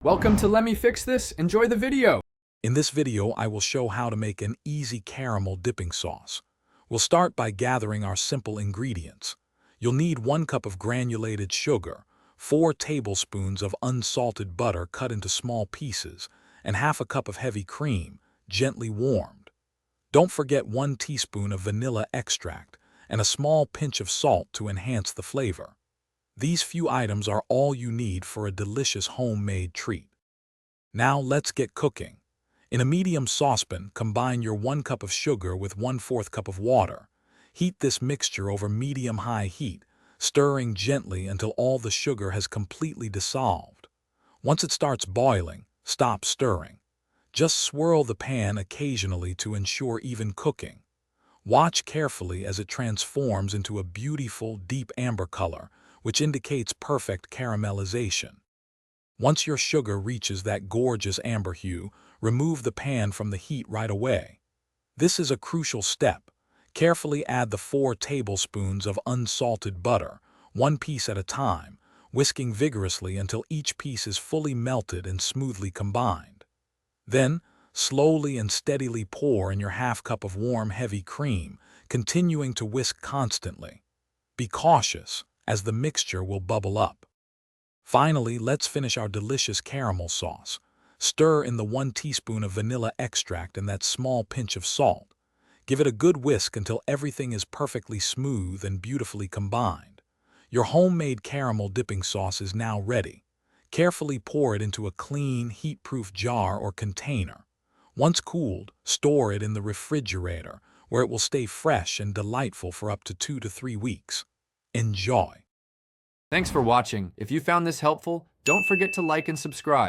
Welcome to Let Me Fix This. Enjoy the video. In this video, I will show how to make an easy caramel dipping sauce. We'll start by gathering our simple ingredients. You'll need 1 cup of granulated sugar, 4 tablespoons of unsalted butter cut into small pieces, and half a cup of heavy cream, gently warmed. Don't forget 1 teaspoon of vanilla extract and a small pinch of salt to enhance the flavor. These few items are all you need for a delicious homemade treat. Now let's get cooking. In a medium saucepan, combine your 1 cup of sugar with 1/4 cup of water. Heat this mixture over medium-high heat, stirring gently until all the sugar has completely dissolved. Once it starts boiling, stop stirring. Just swirl the pan occasionally to ensure even cooking. Watch carefully as it transforms into a beautiful, deep amber color, which indicates perfect caramelization. Once your sugar reaches that gorgeous amber hue, remove the pan from the heat right away. This is a crucial step. Carefully add the 4 tablespoons of unsalted butter, 1 piece at a time, whisking vigorously until each piece is fully melted and smoothly combined. Then, slowly and steadily pour in your half cup of warm, heavy cream, continuing to whisk constantly. Be cautious, as the mixture will bubble up. Finally, let's finish our delicious caramel sauce. Stir in the 1 teaspoon of vanilla extract and that small pinch of salt. Give it a good whisk until everything is perfectly smooth and beautifully combined. Your homemade caramel dipping sauce is now ready. Carefully pour it into a clean, heat-proof jar or container. Once cooled, store it in the refrigerator, where it will stay fresh and delightful for up to 2 to 3 weeks. Enjoy! Thanks for watching. If you found this helpful, don't forget to like and subscribe.